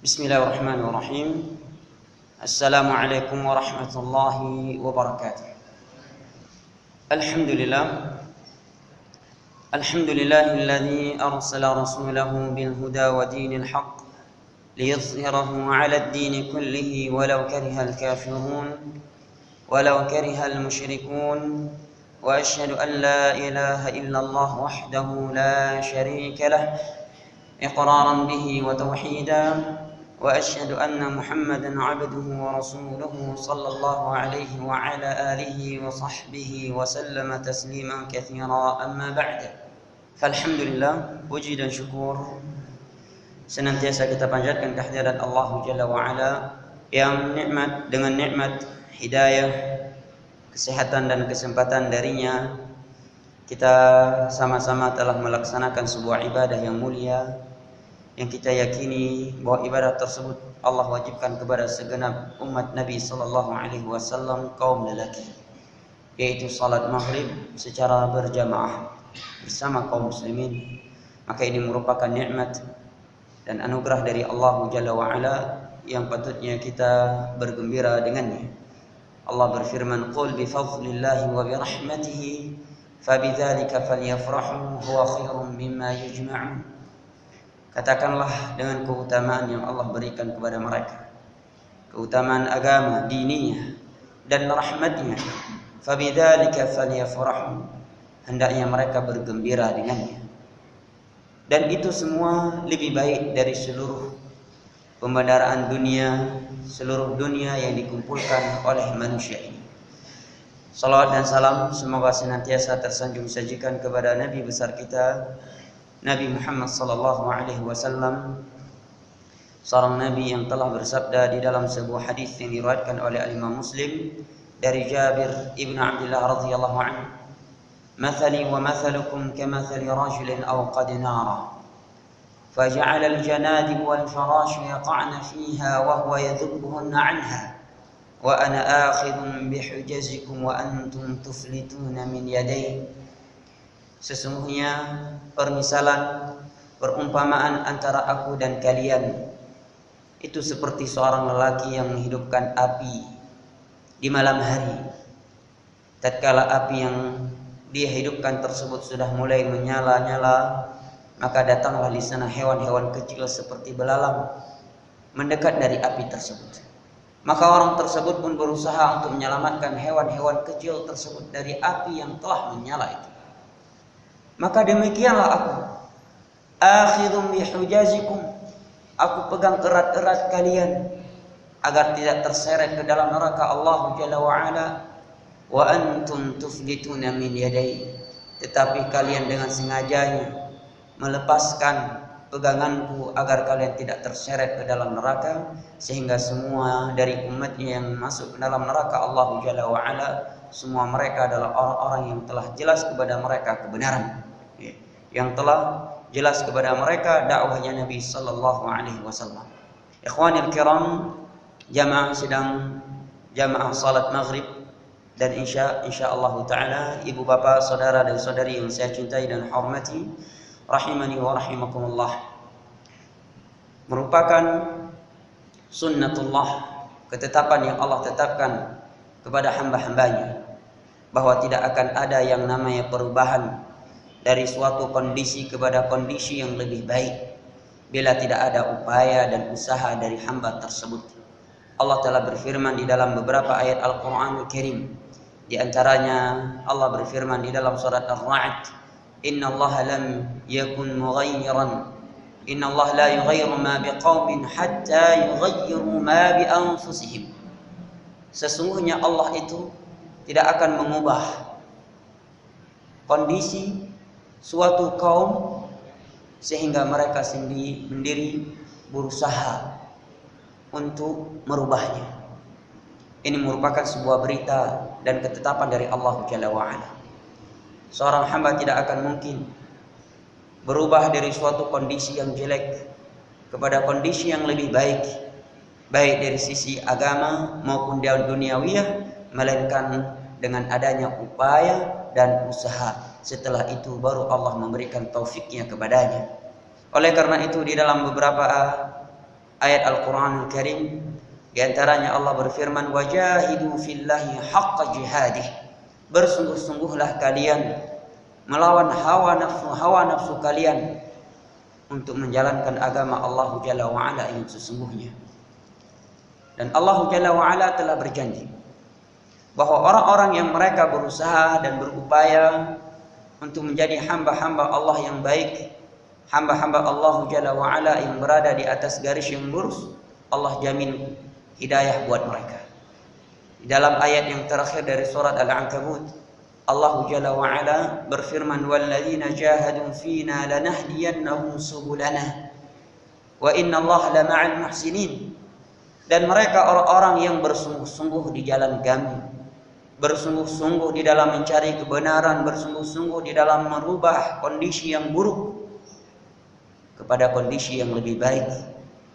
بسم الله الرحمن الرحيم. السلام عليكم ورحمة الله وبركاته. الحمد لله الذي أرسل رسوله بالهدى ودين الحق ليظهره على الدين كله ولو كره الكافرون ولو كره المشركون، وأشهد أن لا إله إلا الله وحده لا شريك له إقرارا به وتوحيدا، وأشهد أن محمدا عبده ورسوله صلى الله عليه وعلى آله وصحبه وسلم تسليما كثيرا. أما بعد، فالحمdulillah, puji dan syukur senantiasa kita panjatkan kehadirat Allah Jalla wa'ala yang dengan nikmat hidayah, kesehatan dan kesempatan darinya kita sama-sama telah melaksanakan sebuah ibadah yang mulia, yang kita yakini bahwa ibadah tersebut Allah wajibkan kepada segenap umat Nabi sallallahu alaihi wasallam kaum lelaki, yaitu salat maghrib secara berjamaah bersama kaum muslimin. Maka ini merupakan nikmat dan anugerah dari Allah Jalla wa Ala yang patutnya kita bergembira dengannya. Allah berfirman, "Qul bi fadlillahi wa bi rahmatihi fabidzalika falyafrahu huwa khairum mimma yajma'un." Katakanlah dengan keutamaan yang Allah berikan kepada mereka, keutamaan agama, dininya dan rahmatnya, fabidzalika falyafrahu, hendaknya mereka bergembira dengannya. Dan itu semua lebih baik dari seluruh pembendaraan dunia, seluruh dunia yang dikumpulkan oleh manusia ini. Salawat dan salam semoga senantiasa tersanjung sajikan kepada Nabi besar kita, Nabi Muhammad sallallahu alaihi wasallam, seorang nabi yang telah bersabda di dalam sebuah hadis yang diriwayatkan oleh Imam Muslim dari Jabir ibn Abdullah radhiyallahu anhu, "Mathali wa mathalukum kamathali rajulin awqada nara faja'ala al-janadib wal farash yaqa'na fiha wa huwa yadhubbuhunna 'anha wa ana akhidhun bihujazikum wa antum tuflituna min yadayhi." Sesungguhnya permisalan, perumpamaan antara aku dan kalian itu seperti seorang lelaki yang menghidupkan api di malam hari. Tatkala api yang dia hidupkan tersebut sudah mulai menyala-nyala, maka datanglah di sana hewan-hewan kecil seperti belalang mendekat dari api tersebut. Maka orang tersebut pun berusaha untuk menyelamatkan hewan-hewan kecil tersebut dari api yang telah menyala itu. Maka demikianlah aku, akhidhum bihujazikum, aku pegang erat-erat kalian agar tidak terseret ke dalam neraka Allah Jalla wa Ala, wa antum tuflituna min yadai, tetapi kalian dengan sengajanya melepaskan peganganku agar kalian tidak terseret ke dalam neraka, sehingga semua dari umatnya yang masuk ke dalam neraka Allah Jalla wa Ala, semua mereka adalah orang-orang yang telah jelas kepada mereka kebenaran, yang telah jelas kepada mereka dakwahnya Nabi sallallahu alaihi wasallam. Ikhwanil kiram, jamaah sedang jamaah salat maghrib, dan insyaallah taala ibu bapak, saudara dan saudari yang saya cintai dan hormati, rahimani wa rahimakumullah, merupakan sunnatullah, ketetapan yang Allah tetapkan kepada hamba-hambanya, bahwa tidak akan ada yang namanya perubahan dari suatu kondisi kepada kondisi yang lebih baik bila tidak ada upaya dan usaha dari hamba tersebut. Allah telah berfirman di dalam beberapa ayat Al-Qur'anul Karim. Di antaranya Allah berfirman di dalam surat Ar-Ra'd, "Innallaha lam yakun mughayyiran, innallaha la yughayyiru ma biqaumin hatta yughayyiru ma bi anfusihim." Sesungguhnya Allah itu tidak akan mengubah kondisi suatu kaum sehingga mereka sendiri berusaha untuk merubahnya. Ini merupakan sebuah berita dan ketetapan dari Allah Jalla wa'ala. Seorang hamba tidak akan mungkin berubah dari suatu kondisi yang jelek kepada kondisi yang lebih baik, baik dari sisi agama maupun duniawiyah, melainkan dengan adanya upaya dan usaha. Setelah itu baru Allah memberikan taufiknya kepadanya. Oleh karena itu di dalam beberapa ayat Al-Qur'anul Karim. Di antaranya Allah berfirman, "Wajahidu fillahi haqqa jihadih." Bersungguh-sungguhlah kalian melawan hawa nafsu kalian untuk menjalankan agama Allah Jalla wa'ala yang sesungguhnya. Dan Allah Jalla wa'ala telah berjanji bahwa orang-orang yang mereka berusaha dan berupaya untuk menjadi hamba-hamba Allah yang baik, hamba-hamba Allah Jalla wa'ala yang berada di atas garis yang lurus, Allah jamin hidayah buat mereka. Di dalam ayat yang terakhir dari surat Al-Ankabut, Allah Jalla wa'ala berfirman, "Walladzina jahadu fina lanahdiyannahum subulana wa innallaha lama'al muhsinin." Dan mereka orang-orang yang bersungguh-sungguh di jalan kami, bersungguh-sungguh di dalam mencari kebenaran, bersungguh-sungguh di dalam merubah kondisi yang buruk kepada kondisi yang lebih baik.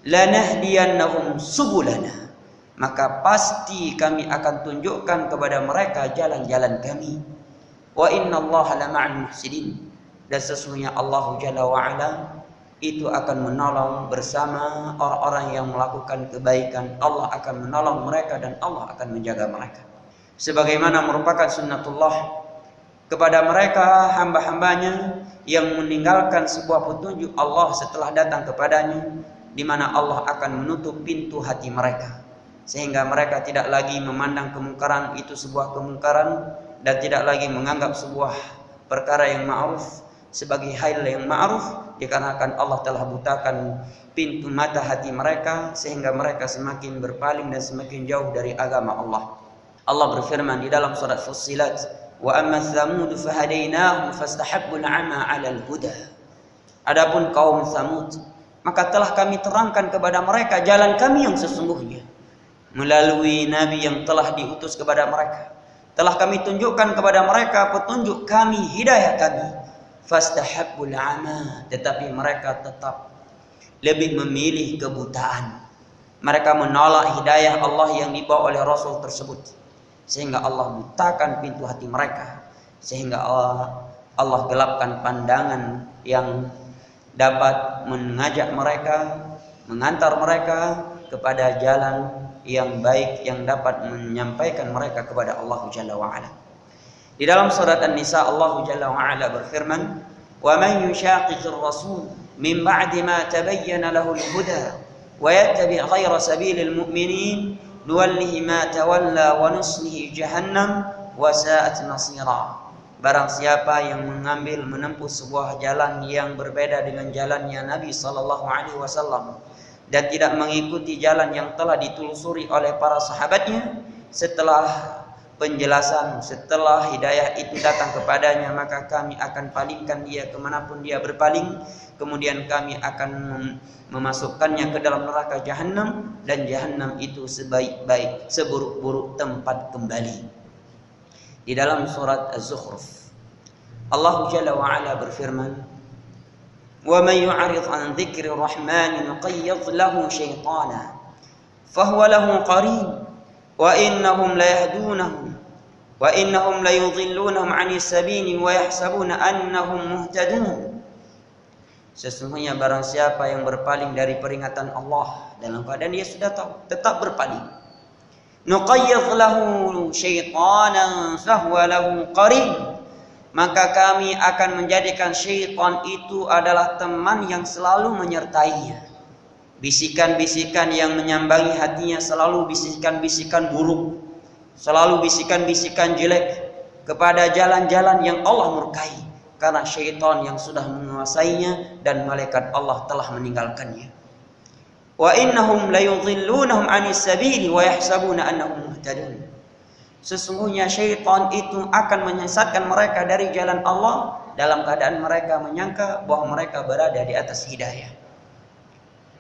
Lanahdiyannahum subulana, maka pasti kami akan tunjukkan kepada mereka jalan-jalan kami. Wa innallaha lama'al muhsinin, dan sesungguhnya Allah Jalla wa'ala itu akan menolong bersama orang-orang yang melakukan kebaikan. Allah akan menolong mereka dan Allah akan menjaga mereka. Sebagaimana merupakan sunnatullah kepada mereka hamba-hambanya yang meninggalkan sebuah petunjuk Allah setelah datang kepadanya, di mana Allah akan menutup pintu hati mereka, sehingga mereka tidak lagi memandang kemungkaran itu sebuah kemungkaran, dan tidak lagi menganggap sebuah perkara yang ma'ruf sebagai hal yang ma'ruf, dikarenakan Allah telah butakan pintu mata hati mereka, sehingga mereka semakin berpaling dan semakin jauh dari agama Allah. Allah berfirman di dalam surat Fussilat, "Wa amma Tsamud fahadainahum fastahabbul 'ama 'alal huda." Adapun kaum Tsamud, maka telah kami terangkan kepada mereka jalan kami yang sesungguhnya melalui nabi yang telah diutus kepada mereka. Telah kami tunjukkan kepada mereka petunjuk kami, hidayah kami. Fastahabbul 'ama, tetapi mereka tetap lebih memilih kebutaan. Mereka menolak hidayah Allah yang dibawa oleh Rasul tersebut, sehingga Allah butakan pintu hati mereka, sehingga Allah gelapkan pandangan yang dapat mengajak mereka, mengantar mereka kepada jalan yang baik yang dapat menyampaikan mereka kepada Allah Jalla wa'ala. Di dalam surat An-Nisa Allah Jalla wa'ala berfirman, "Wa man yushaqiqir rasul min ba'di ma tabayyana lahul huda wa yattabi' ghayra sabilil mu'minin nuwallihi ma tawalla wa nuslihi jahannam wa sa'at masira." Barang siapa yang menempuh sebuah jalan yang berbeda dengan jalannya Nabi sallallahu alaihi wasallam dan tidak mengikuti jalan yang telah ditelusuri oleh para sahabatnya, setelah penjelasan, setelah hidayah itu datang kepadanya, maka kami akan palingkan dia kemanapun dia berpaling, kemudian kami akan memasukkannya ke dalam neraka Jahannam, dan Jahannam itu sebaik-baik, seburuk-buruk tempat kembali. Di dalam surat Az-Zukhruf Allah Jalla wa'ala berfirman, وَمَنْ يُعْرِضْ عَنْ ذِكْرِ الرَّحْمَنِ نُقَيِّضْ لَهُ شَيْطَانًا فَهُوَ لَهُ قَرِينٌ وَإِنَّهُمْ لَيُضِلُّونَهُمْ عَنِ السَّبِيلِ وَيَحْسَبُونَ أَنَّهُمْ مُهْتَدُونَ. Sesungguhnya barang siapa yang berpaling dari peringatan Allah dalam keadaan dia sudah tahu, tetap berpaling, نُقَيِّضْ لَهُ شَيْطَانًا فَهُوَ لَهُ قَرِينٌ, maka kami akan menjadikan syaitan itu adalah teman yang selalu menyertainya. Bisikan-bisikan yang menyambangi hatinya selalu bisikan-bisikan buruk, selalu bisikan-bisikan jelek kepada jalan-jalan yang Allah murkai, karena syaitan yang sudah menguasainya dan malaikat Allah telah meninggalkannya. Wa innahum layudhillunahum 'anis sabili wa yahsabuna annahum muhtadun. Sesungguhnya syaitan itu akan menyesatkan mereka dari jalan Allah dalam keadaan mereka menyangka bahwa mereka berada di atas hidayah.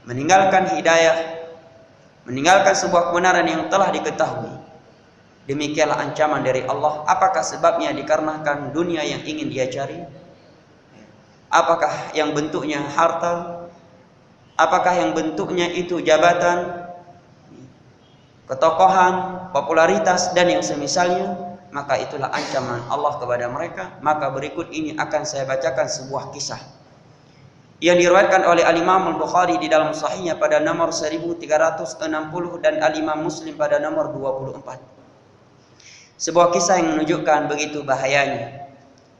Meninggalkan hidayah, meninggalkan sebuah kebenaran yang telah diketahui, demikianlah ancaman dari Allah. Apakah sebabnya? Dikarenakan dunia yang ingin dia cari? Apakah yang bentuknya harta? Apakah yang bentuknya itu jabatan, ketokohan, popularitas, dan yang semisalnya? Maka itulah ancaman Allah kepada mereka. Maka berikut ini akan saya bacakan sebuah kisah yang diriwayatkan oleh Al-Imam Al-Bukhari di dalam sahihnya pada nomor 1360 dan Al-Imam Muslim pada nomor 24. Sebuah kisah yang menunjukkan begitu bahayanya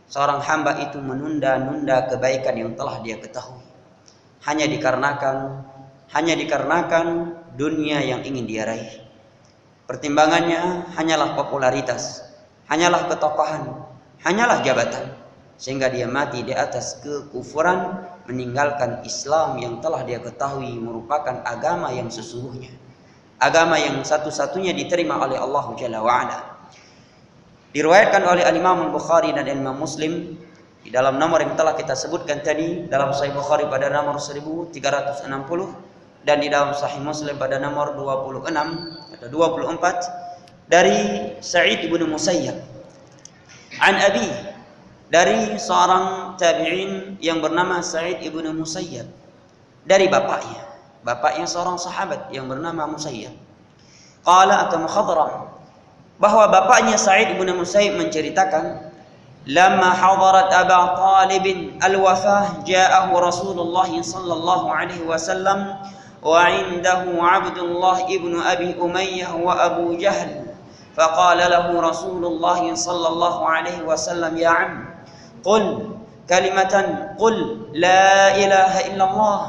seorang hamba itu menunda-nunda kebaikan yang telah dia ketahui hanya dikarenakan dunia yang ingin dia raih. Pertimbangannya hanyalah popularitas, hanyalah ketokohan, hanyalah jabatan, sehingga dia mati di atas kekufuran, meninggalkan Islam yang telah dia ketahui merupakan agama yang sesungguhnya, agama yang satu-satunya diterima oleh Allah Jalla wa'ala. Diriwayatkan oleh Al-Imam Al-Bukhari dan Imam Muslim di dalam nomor yang telah kita sebutkan tadi, dalam Sahih Bukhari pada nomor 1360 dan di dalam Sahih Muslim pada nomor 26 atau 24 dari Sa'id ibn Musayyab an Abi, dari seorang tabi'in yang bernama Sa'id ibn Musayyab dari bapaknya seorang sahabat yang bernama Musayyab. Qala atau Mukhadram, bahwa bapaknya Sa'id ibn Musayyab menceritakan, lamma hadarat Aba Talib al-wafah ja'ahu Rasulullah sallallahu alaihi wasallam wa 'indahu Abdullah ibn Abi Umayyah wa Abu Jahl, faqala lahu Rasulullah sallallahu alaihi wasallam, ya 'am, qul kalimatan, qul la ilaha illallah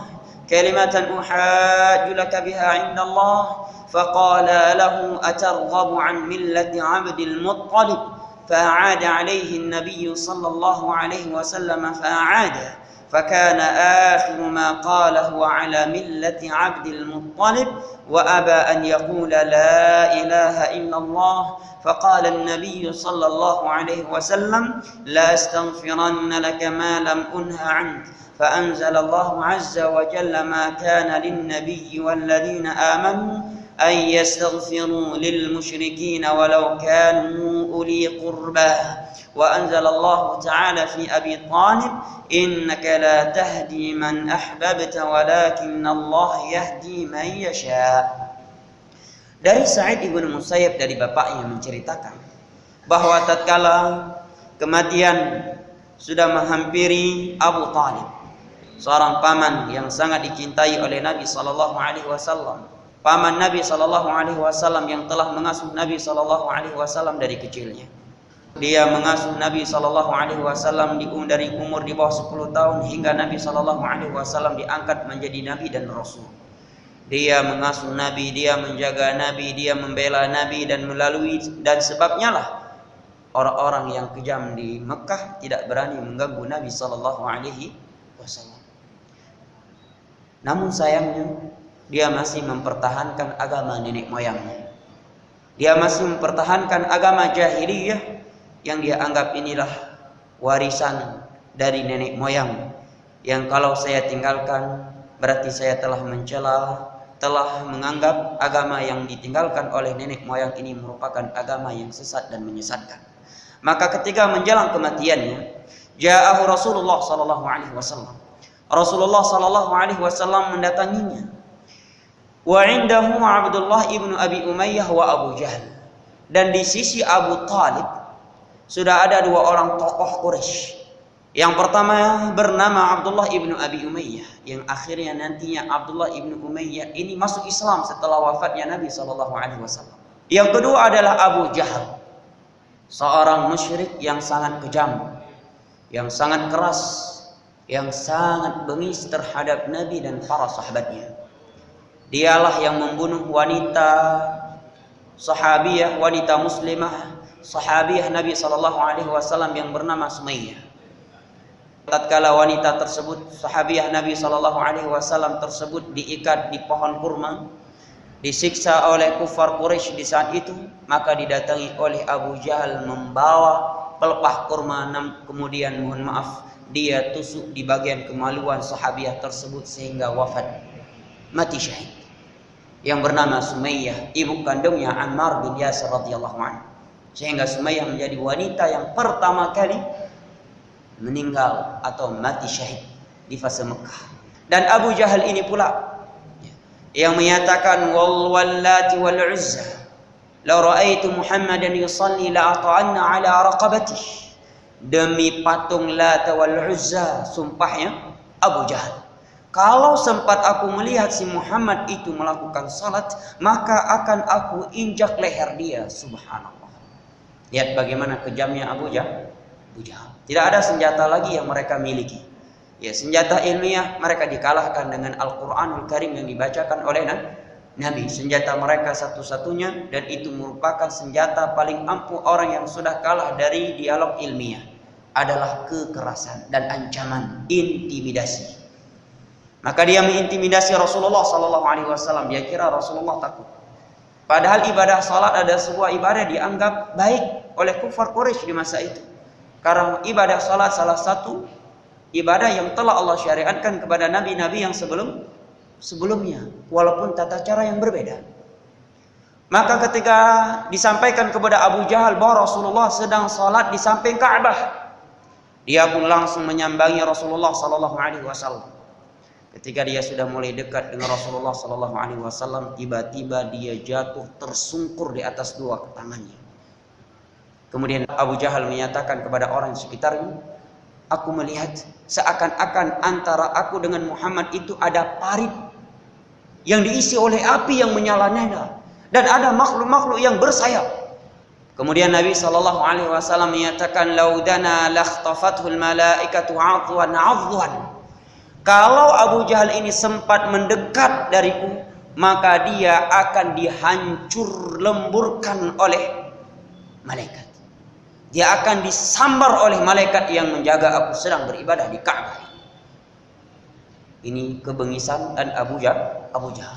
kalimatan uhajju laka biha 'inda Allah. فقال له أترغب عن ملة عبد المطلب؟ فأعاد عليه النبي صلى الله عليه وسلم فأعاد، فكان آخر ما قاله على ملة عبد المطلب وأبى أن يقول لا إله إلا الله. فقال النبي صلى الله عليه وسلم لا أستغفرن لك ما لم أنه عنك. فأنزل الله عز وجل ما كان للنبي والذين آمنوا أن يستغفروا للمشركين ولو كانوا أولي قربى. وأنزل الله تعالى في أبي طالب إنك لا تهدي من أحببت ولكن الله يهدي من يشاء. Dari Sa'id ibn Musayyab dari bapaknya menceritakan bahwa tatkala kematian sudah menghampiri Abu Talib, seorang paman yang sangat dicintai oleh Nabi sallallahu alaihi wasallam, paman Nabi sallallahu alaihi wasallam yang telah mengasuh Nabi sallallahu alaihi wasallam dari kecilnya. Dia mengasuh Nabi sallallahu alaihi wasallam dari umur di bawah 10 tahun hingga Nabi sallallahu alaihi wasallam diangkat menjadi nabi dan rasul. Dia mengasuh Nabi, dia menjaga Nabi, dia membela Nabi, dan sebabnya lah orang-orang yang kejam di Mekah tidak berani mengganggu Nabi sallallahu alaihi wasallam. Namun sayangnya dia masih mempertahankan agama nenek moyangnya. Dia masih mempertahankan agama jahiliyah yang dia anggap inilah warisan dari nenek moyang, yang kalau saya tinggalkan berarti saya telah mencela, telah menganggap agama yang ditinggalkan oleh nenek moyang ini merupakan agama yang sesat dan menyesatkan. Maka ketika menjelang kematiannya, ja'ahu Rasulullah sallallahu alaihi wasallam. Rasulullah sallallahu alaihi wasallam mendatanginya. Wa 'indahu Abdullah ibnu Abi Umayyah wa Abu Jahl. Dan di sisi Abu Talib sudah ada dua orang tokoh Quraisy. Yang pertama bernama Abdullah ibnu Abi Umayyah, yang akhirnya nantinya Abdullah ibnu Umayyah ini masuk Islam setelah wafatnya Nabi sallallahu alaihi wasallam. Yang kedua adalah Abu Jahal, seorang musyrik yang sangat kejam, yang sangat keras, yang sangat bengis terhadap Nabi dan para sahabatnya. Dialah yang membunuh wanita sahabiyah, wanita muslimah, sahabiyah Nabi sallallahu alaihi wasallam yang bernama Sumayyah. Tatkala wanita tersebut, sahabiyah Nabi sallallahu alaihi wasallam tersebut diikat di pohon kurma, disiksa oleh kufar Quraisy di saat itu, maka didatangi oleh Abu Jahal membawa pelepah kurma, kemudian mohon maaf dia tusuk di bagian kemaluan sahabiyah tersebut sehingga wafat, mati syahid. Yang bernama Sumayyah, ibu kandungnya Ammar bin Yasir radhiyallahu anhu. Sehingga Sumayyah menjadi wanita yang pertama kali meninggal atau mati syahid di fase Mekah. Dan Abu Jahal ini pula yang menyatakan wal wallati wal uzza la ra'aitu Muhammadan yusalli la ata'anna ala raqabatihi. Demi patung Lat wal Uzza, sumpahnya Abu Jahal, kalau sempat aku melihat si Muhammad itu melakukan salat, maka akan aku injak leher dia. Subhanallah. Lihat bagaimana kejamnya Abu Jahal. Tidak ada senjata lagi yang mereka miliki. Ya, senjata ilmiah mereka dikalahkan dengan Al-Quranul Karim yang dibacakan oleh Nabi. Senjata mereka satu-satunya, dan itu merupakan senjata paling ampuh orang yang sudah kalah dari dialog ilmiah, adalah kekerasan dan ancaman, intimidasi. Maka dia mengintimidasi Rasulullah SAW. Dia kira Rasulullah takut. Padahal ibadah salat ada sebuah ibadah dianggap baik oleh kufar Quraisy di masa itu. Karena ibadah salat salah satu ibadah yang telah Allah syariatkan kepada nabi-nabi yang sebelumnya, walaupun tata cara yang berbeda. Maka ketika disampaikan kepada Abu Jahal bahwa Rasulullah sedang salat di samping Ka'bah, dia pun langsung menyambangi Rasulullah SAW. Ketika dia sudah mulai dekat dengan Rasulullah SAW, tiba-tiba dia jatuh tersungkur di atas dua tangannya. Kemudian Abu Jahal menyatakan kepada orang di sekitarnya, aku melihat seakan-akan antara aku dengan Muhammad itu ada parit yang diisi oleh api yang menyala-nyala, dan ada makhluk-makhluk yang bersayap. Kemudian Nabi SAW menyatakan, laudana lakhtafathul malaikatu 'adwan 'adwan. Kalau Abu Jahal ini sempat mendekat dariku, maka dia akan dihancur lemburkan oleh malaikat. Dia akan disambar oleh malaikat yang menjaga aku sedang beribadah di Ka'bah. Ini kebengisan dan Abu Jahal.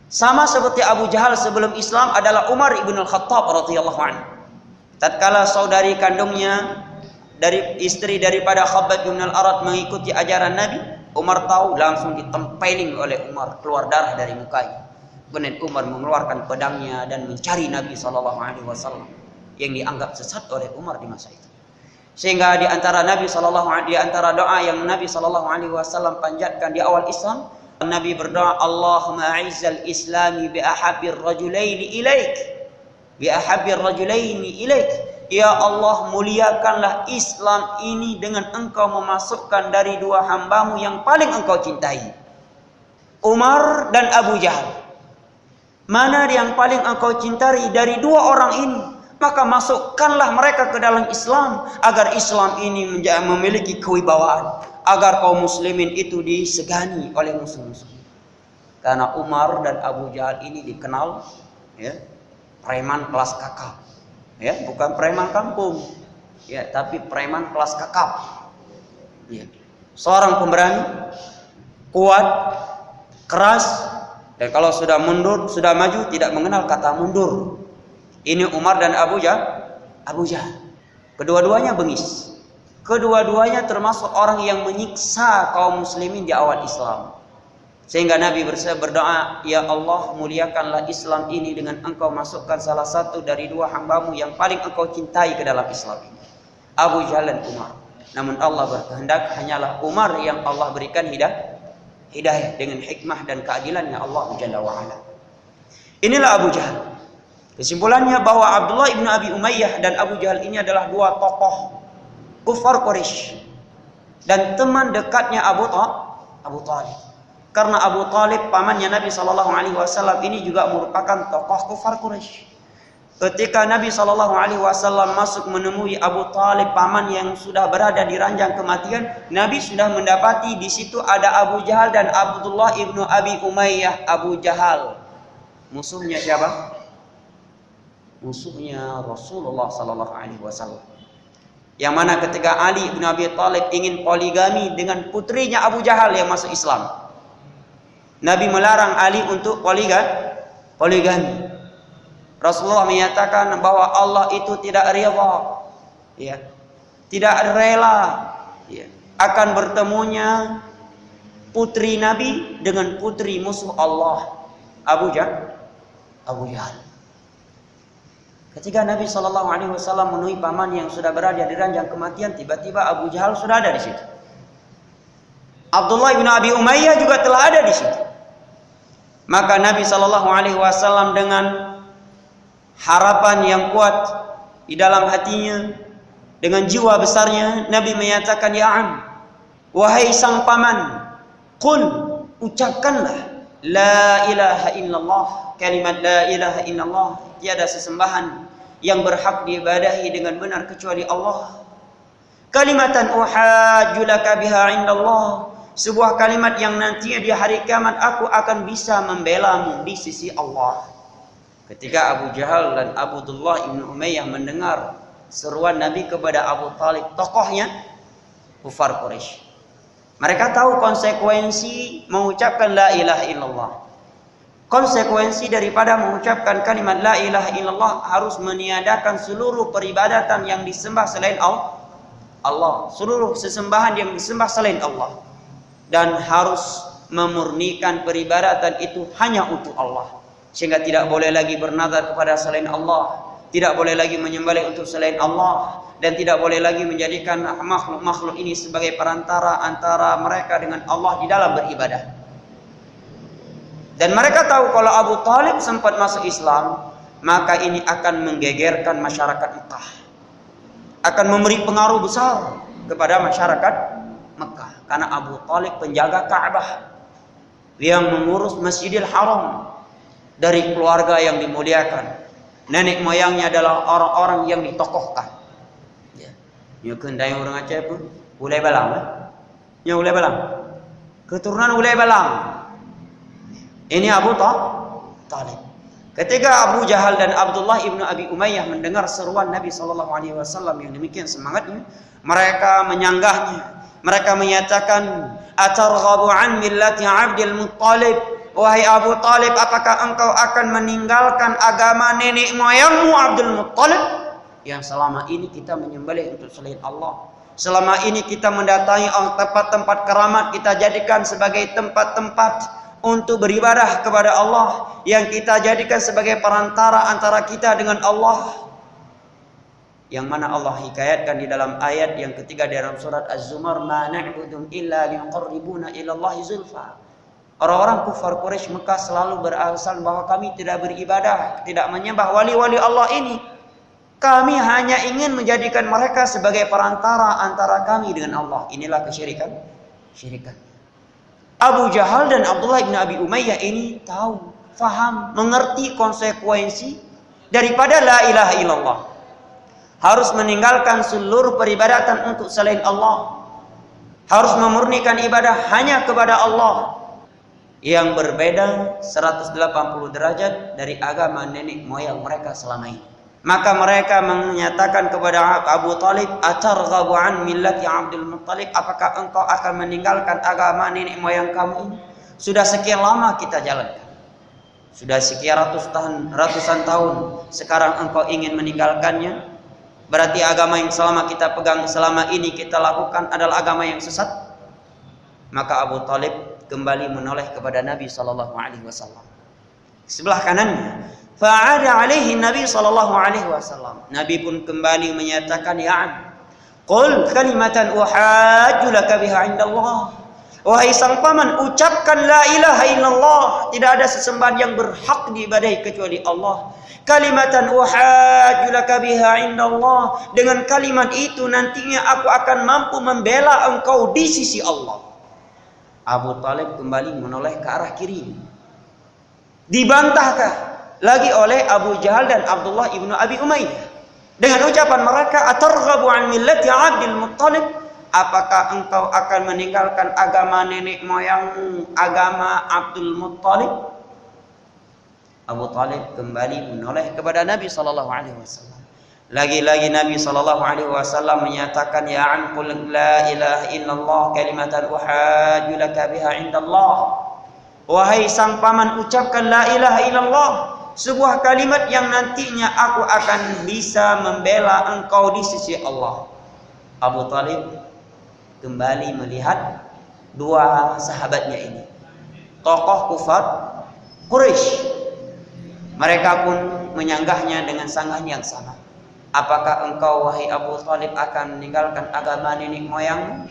Sama seperti Abu Jahal sebelum Islam adalah Umar ibn al-Khattab radhiyallahu anhu. Tatkala saudari kandungnya dari istri daripada Khabbab bin al-Arat mengikuti ajaran Nabi, Umar tahu, langsung ditempeling oleh Umar, keluar darah dari mukanya. Kemudian Umar mengeluarkan pedangnya dan mencari Nabi SAW yang dianggap sesat oleh Umar di masa itu. Sehingga di antara di antara doa yang Nabi SAW panjatkan di awal Islam, Nabi berdoa, Allahumma a'izzal islami bi ahabbir rajulaini ilaik. Bi ahabbir rajulaini ilaik. Ya Allah, muliakanlah Islam ini dengan engkau memasukkan dari dua hambamu yang paling engkau cintai, Umar dan Abu Jahal. Mana yang paling engkau cintai dari dua orang ini? Maka masukkanlah mereka ke dalam Islam, agar Islam ini memiliki kewibawaan, agar kaum muslimin itu disegani oleh musuh-musuh. Karena Umar dan Abu Jahal ini dikenal, ya, preman kelas kakap, ya, bukan preman kampung, ya, tapi preman kelas kakap. Ya. Seorang pemberani, kuat, keras, dan kalau sudah mundur, sudah maju, tidak mengenal kata mundur. Ini Umar dan Abu Jahal. Kedua-duanya bengis. Kedua-duanya termasuk orang yang menyiksa kaum muslimin di awal Islam. Sehingga Nabi berdoa, ya Allah, muliakanlah Islam ini dengan engkau masukkan salah satu dari dua hambamu yang paling engkau cintai ke dalam Islam ini, Abu Jahal dan Umar. Namun Allah berkehendak hanyalah Umar yang Allah berikan hidayah dengan hikmah dan keadilannya Allah Jalla wa'ala. Inilah Abu Jahal. Kesimpulannya bahwa Abdullah ibn Abi Umayyah dan Abu Jahal ini adalah dua tokoh kufar Quraisy dan teman dekatnya Abu Talib. Karena Abu Talib pamannya Nabi SAW ini juga merupakan tokoh kufar Quraisy. Ketika Nabi SAW masuk menemui Abu Talib, paman yang sudah berada di ranjang kematian, Nabi sudah mendapati di situ ada Abu Jahal dan Abdullah ibnu Abi Umayyah. Abu Jahal musuhnya siapa? Musuhnya Rasulullah SAW. Yang mana ketika Ali bin Abi Thalib ingin poligami dengan putrinya Abu Jahal yang masuk Islam, Nabi melarang Ali untuk poligami. Rasulullah menyatakan bahwa Allah itu tidak rela, ya, tidak rela, ya, akan bertemunya putri Nabi dengan putri musuh Allah, Abu Jahal. Ketika Nabi SAW menemui paman yang sudah berada di ranjang kematian, tiba-tiba Abu Jahal sudah ada di situ. Abdullah bin Abi Umayyah juga telah ada di situ. Maka Nabi SAW dengan harapan yang kuat di dalam hatinya, dengan jiwa besarnya, Nabi menyatakan, ya Am, wahai sang paman, qul, ucapkanlah la ilaha illallah, kalimat la ilaha illallah, tiada sesembahan yang berhak diibadahi dengan benar kecuali Allah. Kalimatan uhajju laka biha indallah, sebuah kalimat yang nantinya di hari kiamat aku akan bisa membelamu di sisi Allah. Ketika Abu Jahal dan Abdullah ibn Umayyah mendengar seruan Nabi kepada Abu Talib, tokohnya kufar Quraisy, mereka tahu konsekuensi mengucapkan la ilaha illallah. Konsekuensi daripada mengucapkan kalimat la ilaha illallah harus meniadakan seluruh peribadatan yang disembah selain Allah, seluruh sesembahan yang disembah selain Allah, dan harus memurnikan peribadatan itu hanya untuk Allah, sehingga tidak boleh lagi bernazar kepada selain Allah, tidak boleh lagi menyembelih untuk selain Allah, dan tidak boleh lagi menjadikan makhluk-makhluk ini sebagai perantara antara mereka dengan Allah di dalam beribadah. Dan mereka tahu kalau Abu Talib sempat masuk Islam, maka ini akan menggegerkan masyarakat Mekah, akan memberi pengaruh besar kepada masyarakat Mekah, karena Abu Talib penjaga Ka'bah yang mengurus Masjidil Haram dari keluarga yang dimuliakan. Nenek moyangnya adalah orang-orang yang ditokohkan. Ya kendai orang Aceh pun Ulay Balang. Ya Ulay Balang. Keturunan Ulay Balang. Ini Abu Talib. Ketika Abu Jahal dan Abdullah ibnu Abi Umayyah mendengar seruan Nabi SAW yang demikian semangatnya, mereka menyanggahnya. Mereka menyatakan, atarghabu an millati Abdul Muttalib, wahai Abu Talib, apakah engkau akan meninggalkan agama nenek moyangmu Abdul Muttalib, yang selama ini kita menyembelih untuk selain Allah, selama ini kita mendatangi tempat-tempat keramat, kita jadikan sebagai tempat-tempat untuk beribadah kepada Allah, yang kita jadikan sebagai perantara antara kita dengan Allah, yang mana Allah hikayatkan di dalam ayat yang ketiga di dalam surat Az-Zumar, ma na'budum illa liqarribuna ila Allahi zulfa. Orang-orang kufar Quraisy Mekah selalu beralasan bahwa kami tidak beribadah, tidak menyembah wali-wali Allah ini, kami hanya ingin menjadikan mereka sebagai perantara antara kami dengan Allah. Inilah kesyirikan. Abu Jahal dan Abdullah bin Abi Umayyah ini tahu, faham, mengerti konsekuensi daripada la ilaha illallah. Harus meninggalkan seluruh peribadatan untuk selain Allah. Harus memurnikan ibadah hanya kepada Allah, yang berbeda 180 derajat dari agama nenek moyang mereka selama ini. Maka mereka menyatakan kepada Abu Talib, atarghabu an millati Abdul Muttalib, apakah engkau akan meninggalkan agama nenek moyang kamu ini? Sudah sekian lama kita jalankan, sudah sekian ratusan tahun, sekarang engkau ingin meninggalkannya? Berarti agama yang selama kita pegang, selama ini kita lakukan adalah agama yang sesat. Maka Abu Talib kembali menoleh kepada Nabi SAW. Sebelah kanannya, fa'ada alaihi Nabi SAW. Nabi pun kembali menyatakan, ya qul kalimatan uhajju laka biha indallah, wahai sang paman, ucapkan la ilaha illallah, tidak ada sesembahan yang berhak diibadahi kecuali Allah. Kalimatan uhajju laka biha indallah, dengan kalimat itu nantinya aku akan mampu membela engkau di sisi Allah. Abu Talib kembali menoleh ke arah kiri. Dibantahkah lagi oleh Abu Jahal dan Abdullah ibnu Abi Umayyah dengan ucapan mereka, atarghabu an millati Abdul Muttalib, apakah engkau akan meninggalkan agama nenek moyangmu, agama Abdul Muttalib? Abu Talib kembali menoleh kepada Nabi SAW. Lagi-lagi Nabi SAW menyatakan, ya an qul la ilaha illallah kalimatan uhajju laka biha indallah, wahai sang paman, ucapkan la ilaha illallah, sebuah kalimat yang nantinya aku akan bisa membela engkau di sisi Allah. Abu Talib kembali melihat dua sahabatnya ini, tokoh kufar Quraisy. Mereka pun menyanggahnya dengan sanggahan yang sama. Apakah engkau wahai Abu Talib akan meninggalkan agama nenek moyang?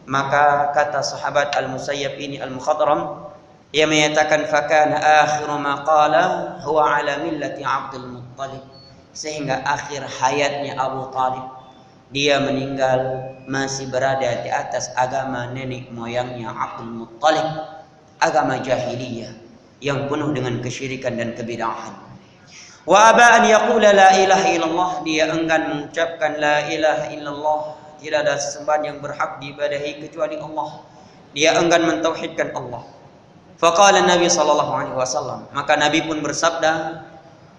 Maka kata sahabat Al-Musayyab ini Al-Mukhadram, ia menyatakan, fakana akhiru ma qala huwa ala millati Abdul Muttalib, sehingga akhir hayatnya Abu Talib dia meninggal masih berada di atas agama nenek moyangnya Abdul Muttalib, agama jahiliyah yang penuh dengan kesyirikan dan kebidahan. Wa aba an yaqula la ilaha illallah, dia enggan mengucapkan la ilaha illallah, tidak ada sesembahan yang berhak diibadahi kecuali Allah. Dia enggan mentauhidkan Allah. Faqala Nabi sallallahu alaihi wasallam, maka Nabi pun bersabda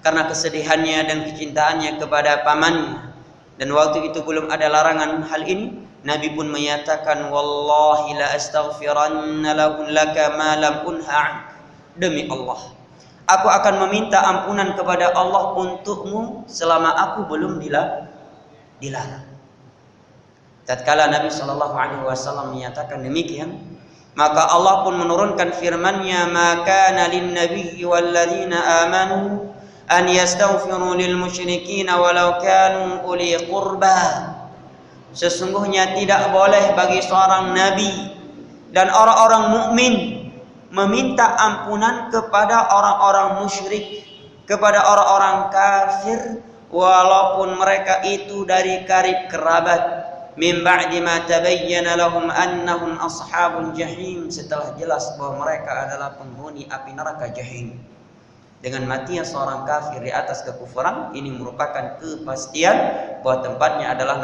karena kesedihannya dan kecintaannya kepada pamannya, dan waktu itu belum ada larangan hal ini, Nabi pun menyatakan, wallahi la astaghfiranna laka ma lam unha an. Demi Allah, aku akan meminta ampunan kepada Allah untukmu selama aku belum dilarang. Tatkala Nabi sallallahu alaihi wasallam menyatakan demikian, maka Allah pun menurunkan firman-Nya, ma kana lin nabiyyi wal ladzina amanu an yastaghfiru lil musyrikin walau kanu uli qurba. Sesungguhnya tidak boleh bagi seorang nabi dan orang-orang mukmin meminta ampunan kepada orang-orang musyrik, kepada orang-orang kafir, walaupun mereka itu dari karib kerabat, min ba'di ma tabayyana lahum annahum ashabul jahim, setelah jelas bahwa mereka adalah penghuni api neraka jahim. Dengan matinya seorang kafir di atas kekufuran, ini merupakan kepastian bahwa tempatnya adalah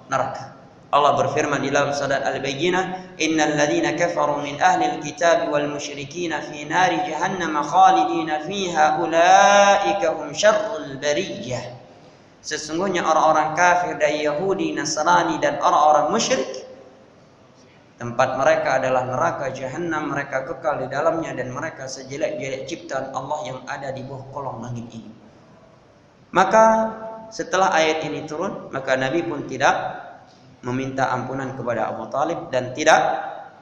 neraka. Allah berfirman di dalam surat Al-Bayyinah, innal ladzina kafaru min ahli al-kitab wal musyrikin fi nari jahannam khalidina fiha ulaika hum syarrul bariyah. Sesungguhnya orang-orang kafir dari Yahudi, Nasrani dan orang-orang musyrik, tempat mereka adalah neraka jahannam, mereka kekal di dalamnya dan mereka sejelek-jelek ciptaan Allah yang ada di bawah kolong langit ini. Maka setelah ayat ini turun, maka Nabi pun tidak meminta ampunan kepada Abu Talib dan tidak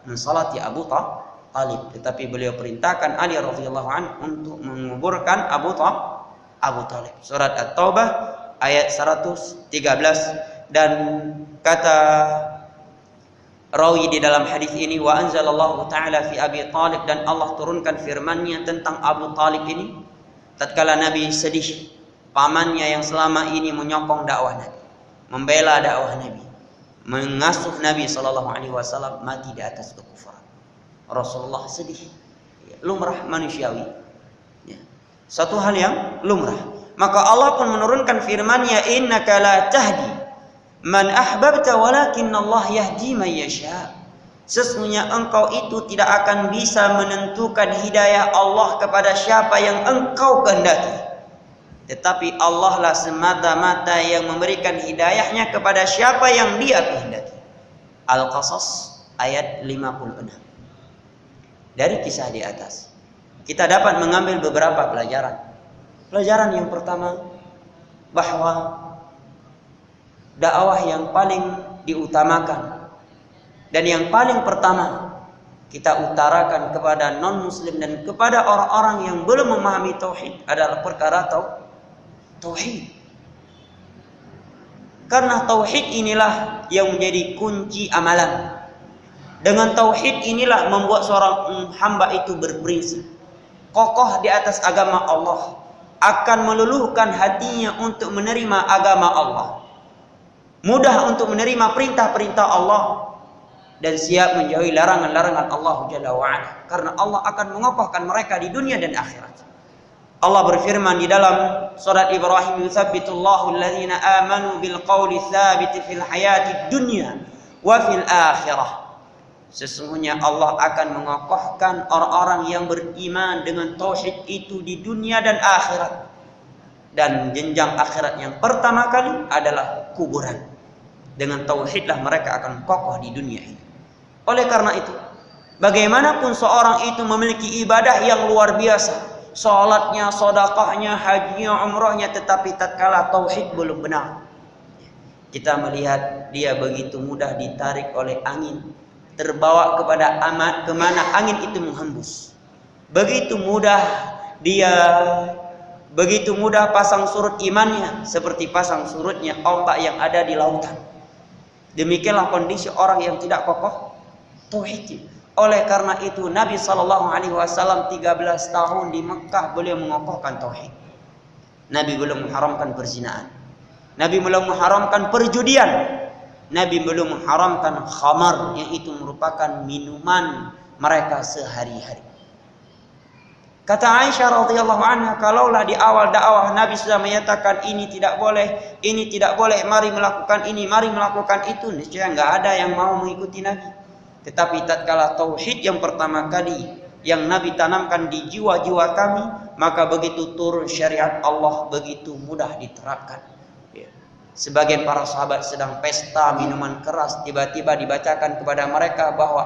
mensalati Abu Talib, tetapi beliau perintahkan Ali radhiyallahu anhu untuk menguburkan Abu Talib. Surat At-Taubah ayat 113. Dan kata rawi di dalam hadis ini, wa anzalallahu ta'ala fi Abi Talib, dan Allah turunkan firman-Nya tentang Abu Talib ini tatkala Nabi sedih, pamannya yang selama ini menyokong dakwah Nabi, membela dakwah Nabi, mengasuh Nabi SAW mati di atas kekufuran. Rasulullah sedih, lumrah manusiawi, satu hal yang lumrah. Maka Allah pun menurunkan firman-Nya, innaka la tahdi man ahbabta walakinna Allah yahdi man yasha. Sesungguhnya engkau itu tidak akan bisa menentukan hidayah Allah kepada siapa yang engkau kehendaki, tetapi Allah lah semata-mata yang memberikan hidayahnya kepada siapa yang Dia kehendaki. Al-Qasas ayat 56. Dari kisah di atas kita dapat mengambil beberapa pelajaran. Pelajaran yang pertama, bahwa dakwah yang paling diutamakan dan yang paling pertama kita utarakan kepada non-muslim dan kepada orang-orang yang belum memahami tauhid adalah perkara tauhid. Karena tauhid inilah yang menjadi kunci amalan. Dengan tauhid inilah membuat seorang hamba itu berprinsip, kokoh di atas agama Allah, akan meluluhkan hatinya untuk menerima agama Allah, mudah untuk menerima perintah-perintah Allah, dan siap menjauhi larangan-larangan Allah Jalla wa'ala, karena Allah akan mengokohkan mereka di dunia dan akhirat. Allah berfirman di dalam surat Ibrahim, yutsabbitullahu alladhina amanu bil qawli tsabiti fil hayati dunya wa fil akhirah. Sesungguhnya Allah akan mengokohkan orang-orang yang beriman dengan tauhid itu di dunia dan akhirat. Dan jenjang akhirat yang pertama kali adalah kuburan. Dengan tauhidlah mereka akan kokoh di dunia ini. Oleh karena itu, bagaimanapun seorang itu memiliki ibadah yang luar biasa, salatnya, sedekahnya, hajinya, umrahnya, tetapi tatkala tauhid belum benar, kita melihat dia begitu mudah ditarik oleh angin, terbawa kepada kemana angin itu menghembus. Begitu mudah pasang surut imannya seperti pasang surutnya ombak yang ada di lautan. Demikianlah kondisi orang yang tidak kokoh tauhid. Oleh karena itu Nabi SAW 13 tahun di Mekah beliau mengokohkan tauhid. Nabi belum mengharamkan perzinaan, Nabi belum mengharamkan perjudian, Nabi belum mengharamkan khamar, yang itu merupakan minuman mereka sehari-hari. Kata Aisyah radhiyallahu anha, kalaulah di awal dakwah Nabi sudah menyatakan ini tidak boleh, mari melakukan ini, mari melakukan itu, niscaya enggak ada yang mau mengikuti Nabi. Tetapi tatkala tauhid yang pertama kali yang Nabi tanamkan di jiwa-jiwa kami, maka begitu turun syariat Allah begitu mudah diterapkan. Sebagian para sahabat sedang pesta minuman keras, tiba-tiba dibacakan kepada mereka bahwa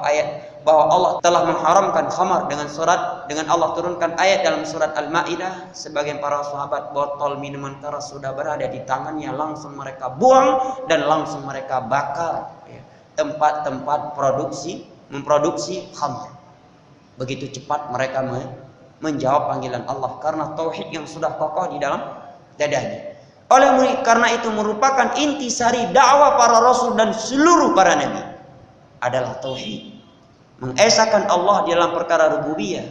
Allah telah mengharamkan khamar dengan Allah turunkan ayat dalam surat Al-Maidah. Sebagian para sahabat, botol minuman keras sudah berada di tangannya, langsung mereka buang dan langsung mereka bakar tempat-tempat memproduksi khamar. Begitu cepat mereka menjawab panggilan Allah karena tauhid yang sudah kokoh di dalam dadanya. Karena itu merupakan intisari dakwah para rasul dan seluruh para nabi adalah tauhid, mengesahkan Allah di dalam perkara rububiyah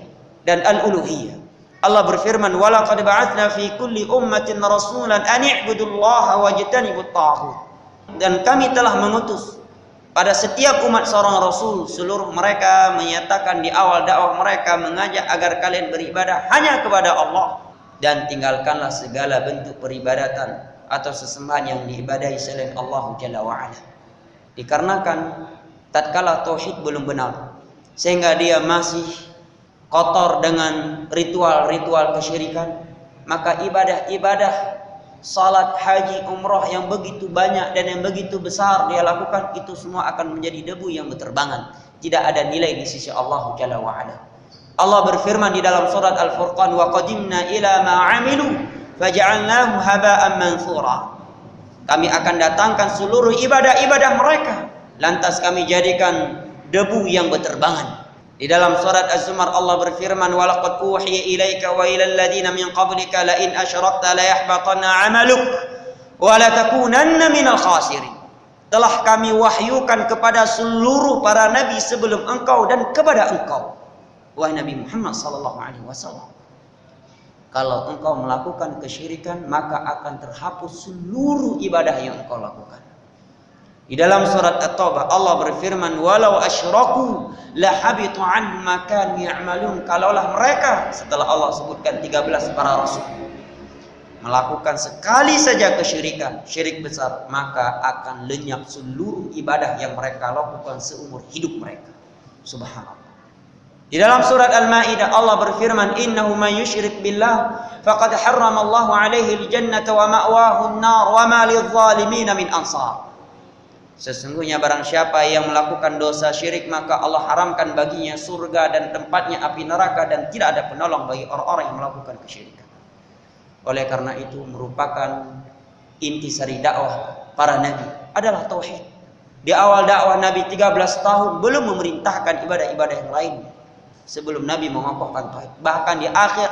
dan al-uluhiyah. Allah berfirman, "Wa laqad ba'atsna fi kulli ummatin rasulan an i'budullaha wajtanibut taghut." Dan kami telah mengutus pada setiap umat seorang rasul, seluruh mereka menyatakan di awal dakwah mereka mengajak agar kalian beribadah hanya kepada Allah dan tinggalkanlah segala bentuk peribadatan atau sesembahan yang diibadahi selain Allah Jalla wa'ala. Dikarenakan tatkala tauhid belum benar, sehingga dia masih kotor dengan ritual-ritual kesyirikan, maka ibadah-ibadah salat, haji, umrah yang begitu banyak dan yang begitu besar dia lakukan, itu semua akan menjadi debu yang berterbangan, tidak ada nilai di sisi Allah Jalla wa'ala. Allah berfirman di dalam surat Al-Furqan, "Wa qadimna ila ma 'amilu faj'alnahu haba'an manthura." Kami akan datangkan seluruh ibadah-ibadah mereka, lantas kami jadikan debu yang berterbangan. Di dalam surat Az-Zumar Allah berfirman, "Wa laqad uhiya ilaika wa ilal ladzina min qablika la in asyrakta la yahbatanna 'amaluk wa la takunanna minal khasirin." Telah kami wahyukan kepada seluruh para nabi sebelum engkau dan kepada engkau, wahai Nabi Muhammad sallallahu alaihi wasallam, kalau engkau melakukan kesyirikan maka akan terhapus seluruh ibadah yang engkau lakukan. Di dalam surat At-Taubah Allah berfirman, "Walau asyraku la habitu anhum ma kanu ya'malun." Kalaulah mereka, setelah Allah sebutkan 13 para rasul, melakukan sekali saja kesyirikan, syirik besar, maka akan lenyap seluruh ibadah yang mereka lakukan seumur hidup mereka. Subhanallah. Di dalam surat Al-Maidah Allah berfirman, "Innahu may yusyrik billah faqad harrama Allahu 'alaihi al-jannata wa ma'wahu an-nar wa ma lidh-dhalimin min ansar." Sesungguhnya barang siapa yang melakukan dosa syirik, maka Allah haramkan baginya surga dan tempatnya api neraka, dan tidak ada penolong bagi orang-orang yang melakukan kesyirikan. Oleh karena itu merupakan intisari dakwah para nabi adalah tauhid. Di awal dakwah Nabi 13 tahun belum memerintahkan ibadah-ibadah yang lainnya. Sebelum Nabi mengokohkan tauhid, bahkan di akhir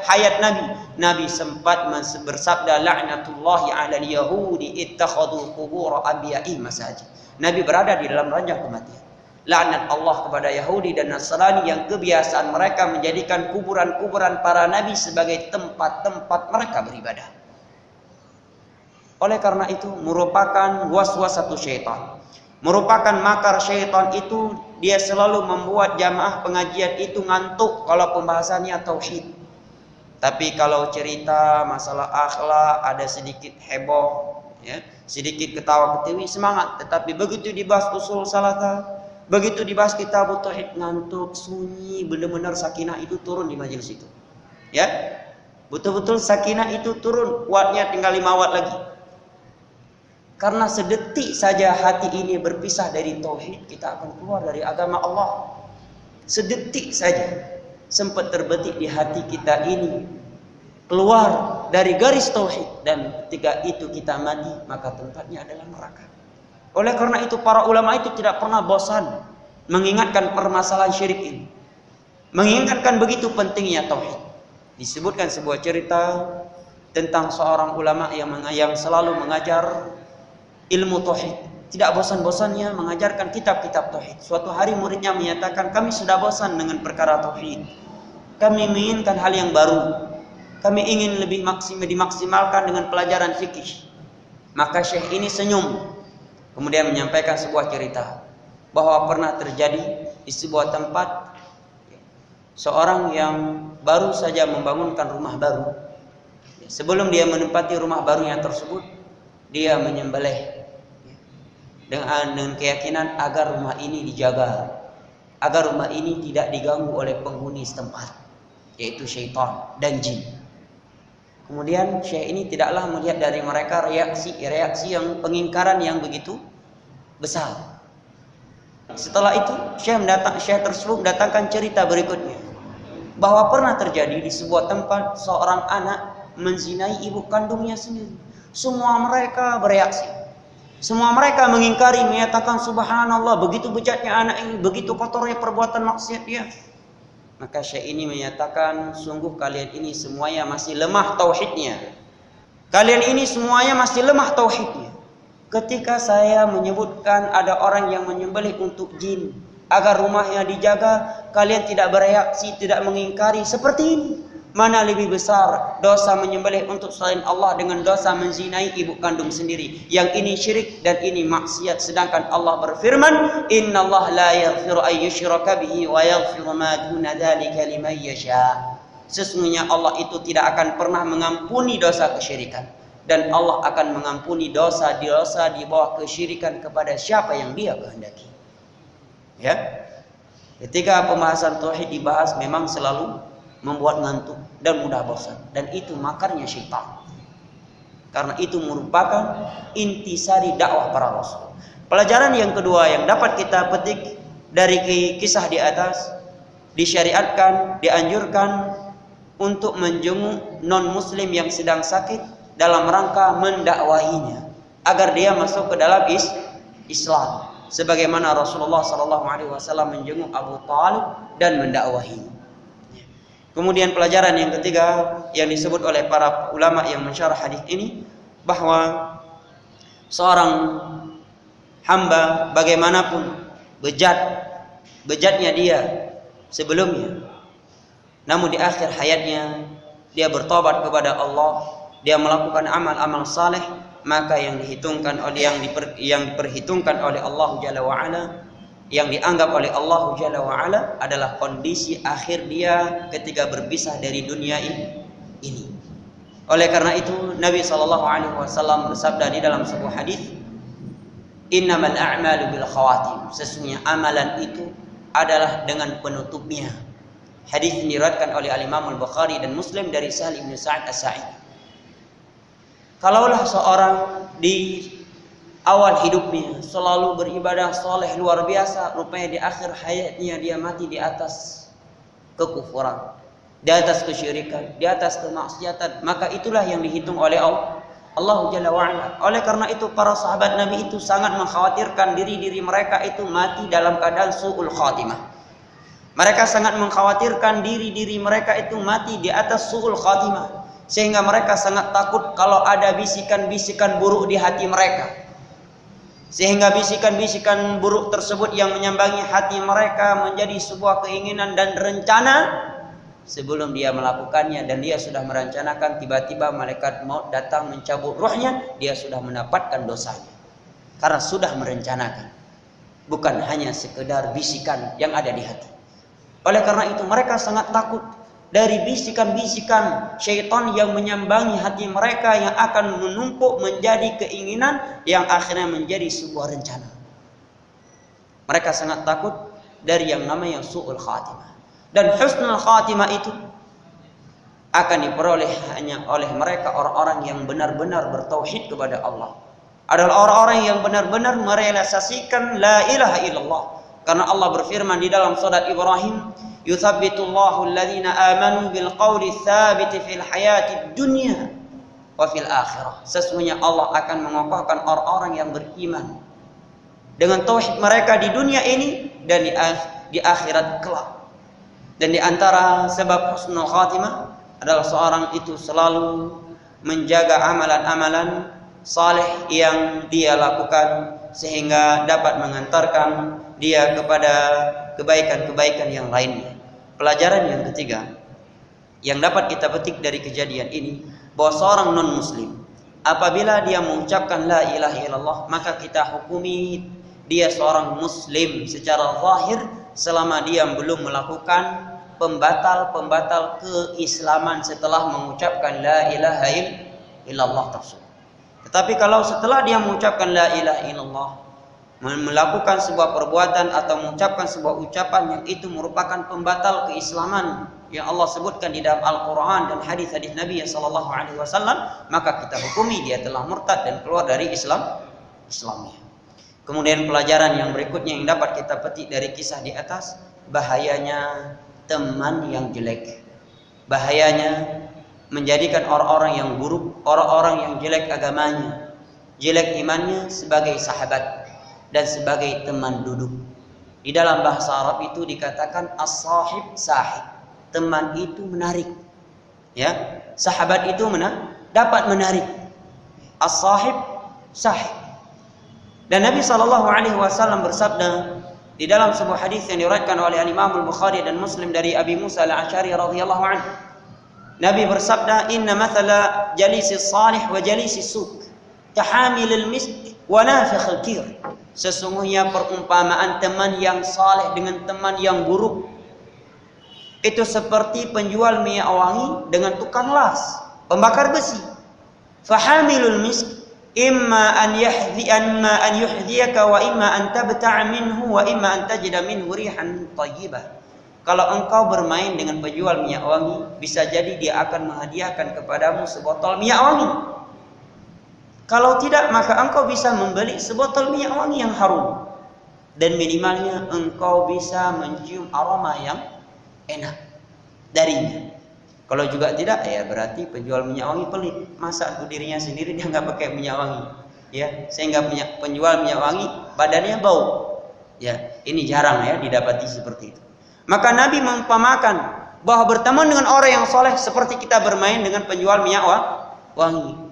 hayat Nabi sempat bersabda, "La'natullahi 'alal yahudi ittakhadhu qubur anbiya'i masajid." Nabi berada di dalam ranjang kematian. Laknat Allah kepada Yahudi dan Nasrani yang kebiasaan mereka menjadikan kuburan-kuburan para nabi sebagai tempat-tempat mereka beribadah. Oleh karena itu merupakan waswasatu syaitan, merupakan makar syaitan. Itu dia selalu membuat jamaah pengajian itu ngantuk kalau pembahasannya tauhid. Tapi kalau cerita masalah akhlak ada sedikit heboh, ya, sedikit ketawa-ketiwi, semangat. Tetapi begitu dibahas usul salata, begitu dibahas kitab tauhid, ngantuk, sunyi, benar-benar sakinah itu turun di majelis itu. Ya. Betul-betul sakinah itu turun, wattnya tinggal 5 watt lagi. Karena sedetik saja hati ini berpisah dari tauhid, kita akan keluar dari agama Allah. Sedetik saja sempat terbetik di hati kita ini keluar dari garis tauhid, dan ketika itu kita mati, maka tempatnya adalah neraka. Oleh karena itu para ulama itu tidak pernah bosan mengingatkan permasalahan syirik ini, mengingatkan begitu pentingnya tauhid. Disebutkan sebuah cerita tentang seorang ulama yang selalu mengajar ilmu tauhid, tidak bosan-bosannya mengajarkan kitab-kitab tauhid. Suatu hari muridnya menyatakan, "Kami sudah bosan dengan perkara tauhid. Kami menginginkan hal yang baru. Kami ingin lebih dimaksimalkan dengan pelajaran fikih." Maka syekh ini senyum. Kemudian menyampaikan sebuah cerita bahwa pernah terjadi di sebuah tempat seorang yang baru saja membangunkan rumah baru. Sebelum dia menempati rumah barunya tersebut, dia menyembelih dengan keyakinan agar rumah ini dijaga, agar rumah ini tidak diganggu oleh penghuni setempat, yaitu syaitan dan jin. Kemudian syekh ini tidaklah melihat dari mereka reaksi yang pengingkaran yang begitu besar. Setelah itu syekh tersebut mendatangkan cerita berikutnya, bahwa pernah terjadi di sebuah tempat seorang anak menzinai ibu kandungnya sendiri. Semua mereka bereaksi, semua mereka mengingkari, menyatakan subhanallah, begitu bejatnya anak ini, begitu kotornya perbuatan maksiat dia. Maka syekh ini menyatakan, sungguh kalian ini semuanya masih lemah tauhidnya. Kalian ini semuanya masih lemah tauhidnya. Ketika saya menyebutkan ada orang yang menyembelih untuk jin agar rumahnya dijaga, kalian tidak bereaksi, tidak mengingkari seperti ini. Mana lebih besar dosa menyembelih untuk selain Allah dengan dosa menzinai ibu kandung sendiri? Yang ini syirik dan ini maksiat. Sedangkan Allah berfirman, innallaha la yaghfiru an yushraka bihi wa yaghfiru ma duna dzalika liman yasha. Sesungguhnya Allah itu tidak akan pernah mengampuni dosa kesyirikan, dan Allah akan mengampuni dosa-dosa di bawah kesyirikan kepada siapa yang Dia kehendaki. Ya. Ketika pembahasan tauhid dibahas memang selalu membuat ngantuk dan mudah bosan, dan itu makarnya syaitan. Karena itu merupakan intisari dakwah para rasul. Pelajaran yang kedua yang dapat kita petik dari kisah di atas, disyariatkan, dianjurkan untuk menjenguk non muslim yang sedang sakit dalam rangka mendakwahinya agar dia masuk ke dalam Islam, sebagaimana Rasulullah SAW menjenguk Abu Talib dan mendakwahinya. Kemudian pelajaran yang ketiga yang disebut oleh para ulama yang mensyarah hadis ini, bahwa seorang hamba bagaimanapun bejatnya dia sebelumnya, namun di akhir hayatnya dia bertobat kepada Allah, dia melakukan amal-amal saleh, maka yang diperhitungkan oleh Allah Jalla wa Ala, yang dianggap oleh Allah Jalla wa Ala adalah kondisi akhir dia ketika berpisah dari dunia ini. Oleh karena itu Nabi SAW bersabda di dalam sebuah hadis, innamal a'malu bil khawatim, sesungguhnya amalan itu adalah dengan penutupnya. Hadis ini diriwayatkan oleh Imam Al-Bukhari dan Muslim dari Sahal bin Sa'ad As-Sa'idi. Kalaulah seorang di awal hidupnya selalu beribadah soleh luar biasa, rupanya di akhir hayatnya dia mati di atas kekufuran, di atas kesyirikan, di atas kemaksiatan, maka itulah yang dihitung oleh Allah Jalla wa'ala. Oleh karena itu para sahabat Nabi itu sangat mengkhawatirkan diri mereka itu mati dalam keadaan su'ul khatimah. Mereka sangat mengkhawatirkan diri mereka itu mati di atas su'ul khatimah, sehingga mereka sangat takut kalau ada bisikan-bisikan buruk di hati mereka, sehingga bisikan-bisikan buruk tersebut yang menyambangi hati mereka menjadi sebuah keinginan dan rencana sebelum dia melakukannya, dan dia sudah merencanakan, tiba-tiba malaikat maut datang mencabut ruhnya, dia sudah mendapatkan dosanya karena sudah merencanakan, bukan hanya sekedar bisikan yang ada di hati. Oleh karena itu mereka sangat takut dari bisikan-bisikan syaitan yang menyambangi hati mereka, yang akan menumpuk menjadi keinginan yang akhirnya menjadi sebuah rencana. Mereka sangat takut dari yang namanya su'ul khatimah. Dan husnul khatimah itu akan diperoleh hanya oleh mereka orang-orang yang benar-benar bertauhid kepada Allah. Adalah orang-orang yang benar-benar merealisasikan la ilaha illallah. Karena Allah berfirman di dalam surat Ibrahim, yuthabbitullahu alladhina amanu bil qawli tsabiti fil hayatid dunya wa fil akhirah. Sesungguhnya Allah akan mengokohkan orang-orang yang beriman dengan tauhid mereka di dunia ini dan di akhirat kelak. Dan di antara sebab husnul khatimah adalah seorang itu selalu menjaga amalan-amalan saleh yang dia lakukan, sehingga dapat mengantarkan dia kepada kebaikan-kebaikan yang lainnya. Pelajaran yang ketiga yang dapat kita petik dari kejadian ini, bahwa seorang non muslim apabila dia mengucapkan la ilaha illallah, maka kita hukumi dia seorang muslim secara zahir selama dia belum melakukan pembatal keislaman setelah mengucapkan la ilaha illallah tersebut. Tetapi kalau setelah dia mengucapkan la ilaha illallah, melakukan sebuah perbuatan atau mengucapkan sebuah ucapan yang itu merupakan pembatal keislaman yang Allah sebutkan di dalam Al-Quran dan hadis-hadis Nabi sallallahu alaihi wasallam, maka kita hukumi dia telah murtad dan keluar dari Islamnya. Kemudian pelajaran yang berikutnya yang dapat kita petik dari kisah di atas, bahayanya teman yang jelek, bahayanya menjadikan orang-orang yang buruk, orang-orang yang jelek agamanya, jelek imannya sebagai sahabat dan sebagai teman duduk. Di dalam bahasa Arab itu dikatakan as-sahib sahib, teman itu menarik, ya, sahabat itu dapat menarik, as-sahib sahib. Dan Nabi SAW bersabda di dalam sebuah hadis yang diriwayatkan oleh Imam Al-Bukhari dan Muslim dari Abi Musa Al-Asy'ari radhiyallahu anhu, Nabi bersabda, inna mathala jalisi salih wa jalisi su' kahamilil misk wa nafikhil kir. Sesungguhnya perumpamaan teman yang saleh dengan teman yang buruk itu seperti penjual minyak wangi dengan tukang las, pembakar besi. Fahamilul misk imma an yuhdiyaka wa imma an tabta'a minhu wa imma an tajida minhu rihan thayyibah. Kalau engkau bermain dengan penjual minyak wangi, bisa jadi dia akan menghadiahkan kepadamu sebotol minyak wangi. Kalau tidak, maka engkau bisa membeli sebotol minyak wangi yang harum. Dan minimalnya engkau bisa mencium aroma yang enak darinya. Kalau juga tidak, ya berarti penjual minyak wangi pelit. Masa untuk dirinya sendiri dia nggak pakai minyak wangi, ya, sehingga penjual minyak wangi badannya bau. Ya, ini jarang ya didapati seperti itu. Maka Nabi mengumpamakan bahwa berteman dengan orang yang soleh seperti kita bermain dengan penjual minyak wangi.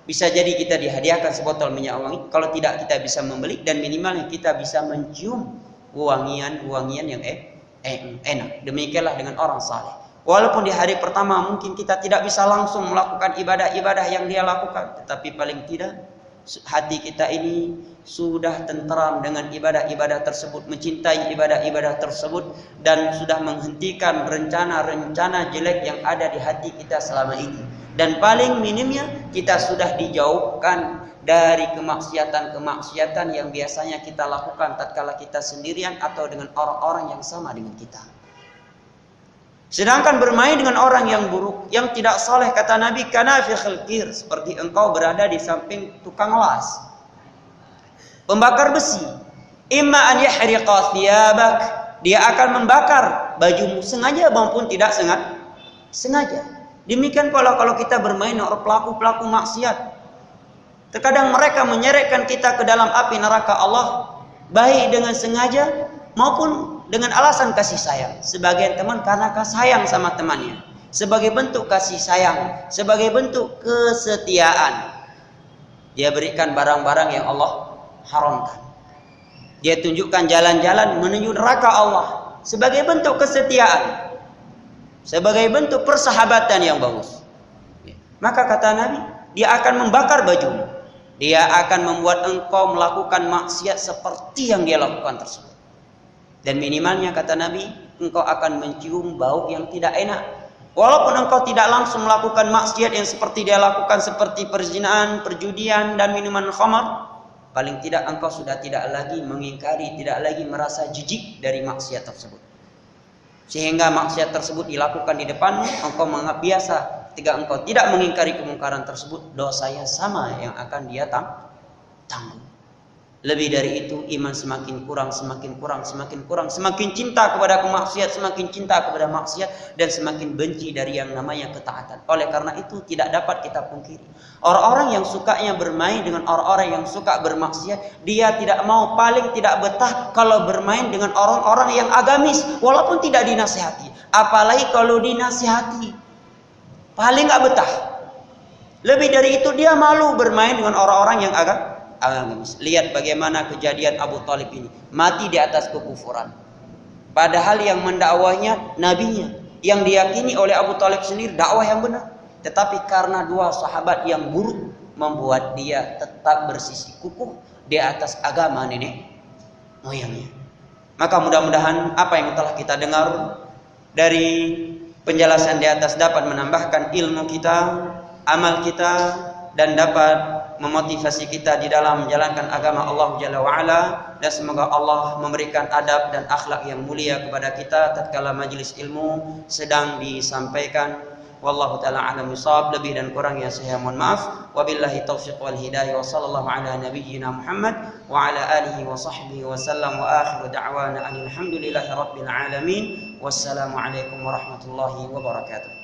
Bisa jadi kita dihadiahkan sebotol minyak wangi, kalau tidak kita bisa membeli, dan minimalnya kita bisa mencium wangian yang enak. Demikianlah dengan orang saleh. Walaupun di hari pertama mungkin kita tidak bisa langsung melakukan ibadah-ibadah yang dia lakukan, tetapi paling tidak hati kita ini sudah tenteram dengan ibadah-ibadah tersebut, mencintai ibadah-ibadah tersebut, dan sudah menghentikan rencana-rencana jelek yang ada di hati kita selama ini. Dan paling minimnya kita sudah dijauhkan dari kemaksiatan-kemaksiatan yang biasanya kita lakukan tatkala kita sendirian atau dengan orang-orang yang sama dengan kita. Sedangkan bermain dengan orang yang buruk, yang tidak saleh, kata Nabi, kanafikhil kir, seperti engkau berada di samping tukang las, pembakar besi. Imma an yahriqa thiyabak, dia akan membakar bajumu sengaja maupun tidak sengaja. Demikian pula kalau kita bermain dengan pelaku-pelaku maksiat. Terkadang mereka menyeretkan kita ke dalam api neraka Allah, baik dengan sengaja maupun dengan alasan kasih sayang. Sebagian teman karena sayang sama temannya, sebagai bentuk kasih sayang, sebagai bentuk kesetiaan, dia berikan barang-barang yang Allah haramkan. Dia tunjukkan jalan-jalan menuju neraka Allah sebagai bentuk kesetiaan, sebagai bentuk persahabatan yang bagus. Maka kata Nabi, dia akan membakar bajumu, dia akan membuat engkau melakukan maksiat seperti yang dia lakukan tersebut. Dan minimalnya kata Nabi, engkau akan mencium bau yang tidak enak. Walaupun engkau tidak langsung melakukan maksiat yang seperti dia lakukan, seperti perzinaan, perjudian, dan minuman khamar, paling tidak engkau sudah tidak lagi mengingkari, tidak lagi merasa jijik dari maksiat tersebut. Sehingga maksiat tersebut dilakukan di depanmu, engkau menganggap biasa. Ketika engkau tidak mengingkari kemungkaran tersebut, dosanya sama yang akan dia tanggung. Lebih dari itu, iman semakin kurang, semakin cinta kepada kemaksiat, semakin cinta kepada maksiat, dan semakin benci dari yang namanya ketaatan. Oleh karena itu tidak dapat kita pungkiri, orang-orang yang sukanya bermain dengan orang-orang yang suka bermaksiat, dia tidak mau, paling tidak betah kalau bermain dengan orang-orang yang agamis, walaupun tidak dinasihati. Apalagi kalau dinasihati, paling gak betah. Lebih dari itu, dia malu bermain dengan orang-orang yang agamis. Lihat bagaimana kejadian Abu Talib ini, mati di atas kekufuran. Padahal yang mendakwahnya nabinya, yang diyakini oleh Abu Talib sendiri dakwah yang benar. Tetapi karena dua sahabat yang buruk, membuat dia tetap bersisi kukuh di atas agama nenek moyangnya. Maka mudah-mudahan apa yang telah kita dengar dari penjelasan di atas dapat menambahkan ilmu kita, amal kita, dan dapat memotivasi kita di dalam menjalankan agama Allah Jalla wa'ala. Dan semoga Allah memberikan adab dan akhlak yang mulia kepada kita tatkala majelis ilmu sedang disampaikan. Wallahu ta'ala a'lam bishawab. Lebih dan kurang yang saya mohon maaf. Wabillahi taufiq wal hidayah. Wa sallallahu ala nabiyyina Muhammad wa ala alihi wa sahbihi wa sallam. Wa akhiru da'wana alhamdulillahi rabbil alamin. Wassalamu alaikum warahmatullahi wabarakatuh.